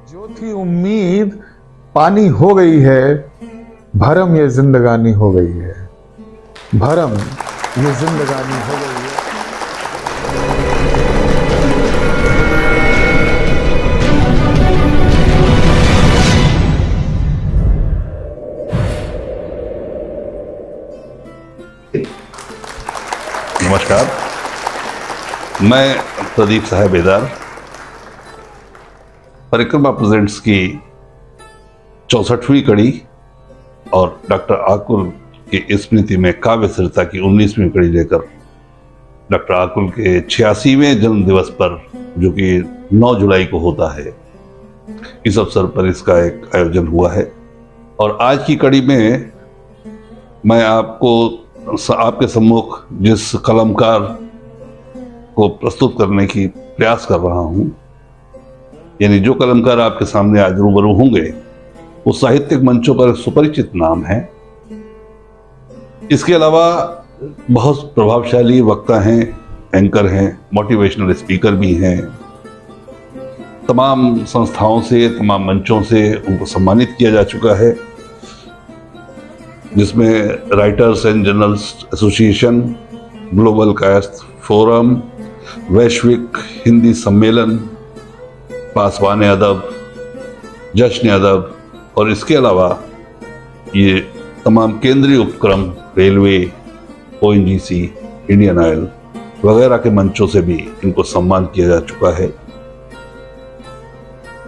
जो थी उम्मीद पानी हो गई है, भरम ये जिंदगानी हो गई है, भरम ये जिंदगानी हो गई है। नमस्कार, मैं प्रदीप साहब बेदार परिक्रमा प्रेजेंट्स की 64वीं कड़ी और डॉक्टर आकुल की स्मृति में काव्य सरिता की 19वीं कड़ी लेकर डॉक्टर आकुल के 86वें जन्म दिवस पर, जो कि 9 जुलाई को होता है, इस अवसर पर इसका एक आयोजन हुआ है। और आज की कड़ी में मैं आपके सम्मुख जिस कलमकार को प्रस्तुत करने की प्रयास कर रहा हूं, यानी जो कलमकार आपके सामने आज रूबरू होंगे, वो साहित्यिक मंचों पर सुपरिचित नाम है। इसके अलावा बहुत प्रभावशाली वक्ता हैं, एंकर हैं, मोटिवेशनल स्पीकर भी हैं। तमाम संस्थाओं से, तमाम मंचों से उनको सम्मानित किया जा चुका है, जिसमें writers and journalist association, global cast forum, वैश्विक हिंदी सम्मेलन, पासवान अदब, जश्न अदब और इसके अलावा ये तमाम केंद्रीय उपक्रम, रेलवे, ओएनजीसी, इंडियन ऑयल वगैरह के मंचों से भी इनको सम्मान किया जा चुका है।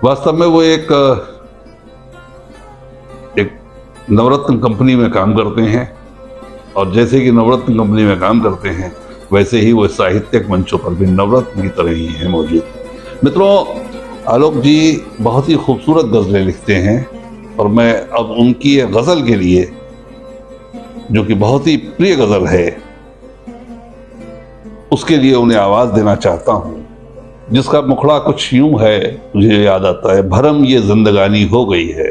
वास्तव में वो एक नवरत्न कंपनी में काम करते हैं, और जैसे कि नवरत्न कंपनी में काम करते हैं, वैसे ही वो साहित्यिक मंचों पर भी नवरत्न की तरह ही है मौजूद। मित्रों, आलोक जी बहुत ही खूबसूरत गज़लें लिखते हैं, और मैं अब उनकी एक गज़ल के लिए, जो कि बहुत ही प्रिय गज़ल है, उसके लिए उन्हें आवाज़ देना चाहता हूँ, जिसका मुखड़ा कुछ यूं है, मुझे याद आता है, भरम ये जिंदगानी हो गई है।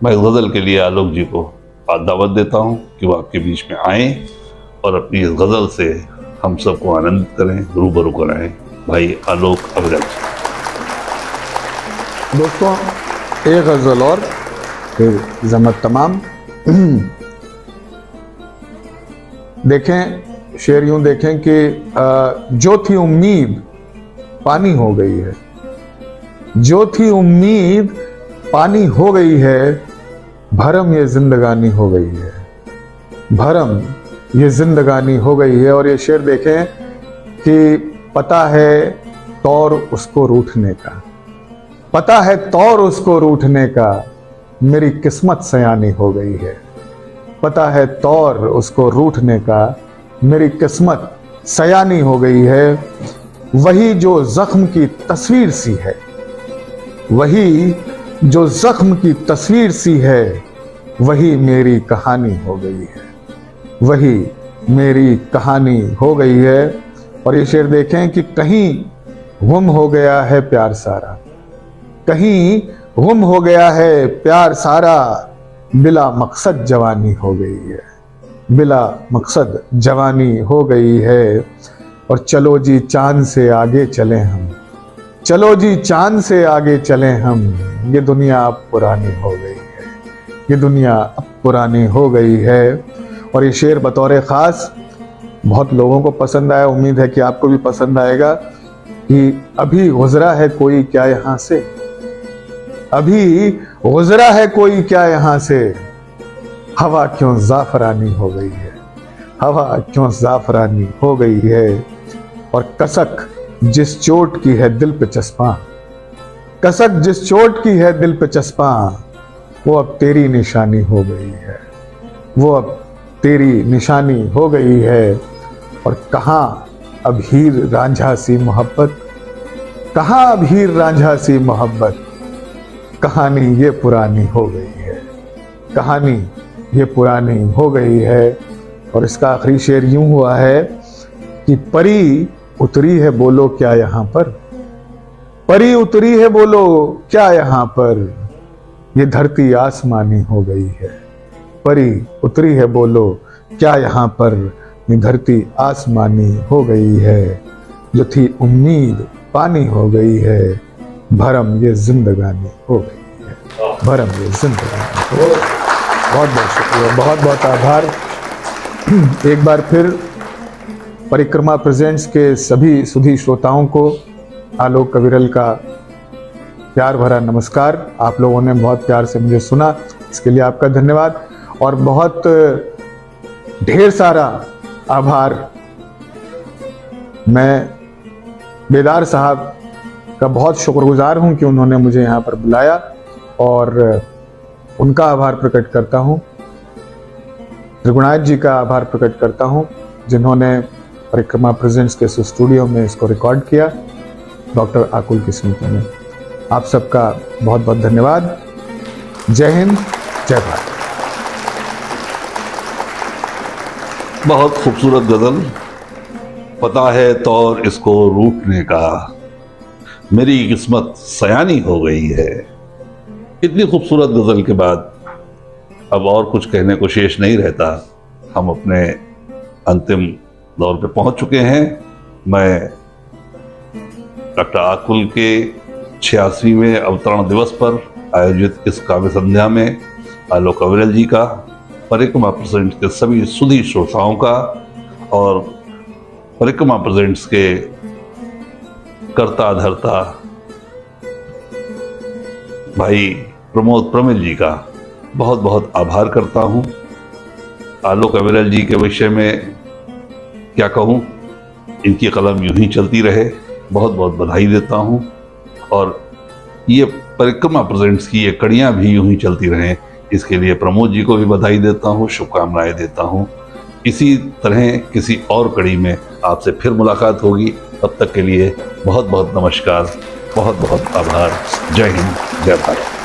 मैं इस गज़ल के लिए आलोक जी को दावत देता हूँ कि वो आपके बीच में आएँ और अपनी इस गज़ल से हम सबको आनंदित करें, रूबरू कराएं। भाई आलोक अग्रज। दोस्तों, एक गज़ल और फिर जमत तमाम। देखें, शेर यूं देखें कि जो थी उम्मीद पानी हो गई है, जो थी उम्मीद पानी हो गई है, भरम ये जिंदगानी हो गई है, भरम ये जिंदगानी हो गई है। और ये शेर देखें कि पता है तौर उसको रूठने का, पता है तौर उसको रूठने का, मेरी किस्मत सयानी हो गई है। पता है तौर उसको रूठने का, मेरी किस्मत सयानी हो गई है। वही जो जख्म की तस्वीर सी है, वही जो जख्म की तस्वीर सी है, वही मेरी कहानी हो गई है, वही मेरी कहानी हो गई है। और ये शेर देखें कि कहीं गुम हो गया है प्यार सारा, कहीं गुम हो गया है प्यार सारा, बिला मकसद जवानी हो गई है, बिला मकसद जवानी हो गई है। और चलो जी चांद से आगे चलें हम, चलो जी चांद से आगे चलें हम, ये दुनिया अब पुरानी हो गई है, ये दुनिया अब पुरानी हो गई है। और ये शेर बतौर ख़ास बहुत लोगों को पसंद आया, उम्मीद है कि आपको भी पसंद आएगा। कि अभी गुजरा है कोई क्या यहाँ से, अभी गुजरा है कोई क्या यहाँ से, हवा क्यों जाफरानी हो गई है, हवा क्यों जाफरानी हो गई है। और कसक जिस चोट की है दिल पे चस्पा, कसक जिस चोट की है दिल पे चस्पा, वो अब तेरी निशानी हो गई है, वो अब तेरी निशानी हो गई है। और कहाँ अब हीर रांझा सी मोहब्बत, कहाँ अब हीर रांझा सी मोहब्बत, कहानी ये पुरानी हो गई है, कहानी ये पुरानी हो गई है। और इसका आखिरी शेर यूं हुआ है कि परी उतरी है बोलो क्या यहाँ पर, परी उतरी है बोलो क्या यहाँ पर, ये धरती आसमानी हो गई है, परी उतरी है बोलो क्या यहाँ पर, ये धरती आसमानी हो गई है। जो थी उम्मीद पानी हो गई है, भरम ये जिंदगानी हो गई है, भरम ये जिंदगानी हो गई। बहुत बहुत शुक्रिया, बहुत बहुत आभार। एक बार फिर परिक्रमा प्रेजेंट्स के सभी सुधी श्रोताओं को आलोक कविरल का प्यार भरा नमस्कार। आप लोगों ने बहुत प्यार से मुझे सुना, इसके लिए आपका धन्यवाद। और बहुत ढेर सारा आभार मैं बेदार साहब का बहुत शुक्रगुजार हूं कि उन्होंने मुझे यहाँ पर बुलाया, और उनका आभार प्रकट करता हूं। त्रिगुणायत जी का आभार प्रकट करता हूं जिन्होंने परिक्रमा प्रेजेंट्स के स्टूडियो में इसको रिकॉर्ड किया, डॉक्टर आकुल की स्मृति में। आप सबका बहुत बहुत धन्यवाद। जय हिंद, जय भारत। बहुत खूबसूरत गजल, पता है तौर इसको रूठने का, मेरी किस्मत सयानी हो गई है। इतनी खूबसूरत गजल के बाद अब और कुछ कहने को शेष नहीं रहता। हम अपने अंतिम दौर पे पहुंच चुके हैं। मैं डॉक्टर आकुल के 86वें अवतरण दिवस पर आयोजित इस काव्य संध्या में आलोक कविरल जी का, परिक्रमा प्रेजेंट्स के सभी सुधी श्रोताओं का और परिक्रमा प्रेजेंट्स के कर्ता धर्ता भाई प्रमोद प्रमिल जी का बहुत बहुत आभार करता हूं। आलोक कविरल जी के विषय में क्या कहूं, इनकी कलम यूं ही चलती रहे, बहुत बहुत बधाई देता हूं। और ये परिक्रमा प्रेजेंट्स की ये कड़ियां भी यूं ही चलती रहें, इसके लिए प्रमोद जी को भी बधाई देता हूं, शुभकामनाएं देता हूं। इसी तरह किसी और कड़ी में आपसे फिर मुलाकात होगी। तब तक के लिए बहुत बहुत नमस्कार, बहुत बहुत आभार। जय हिंद, जय भारत।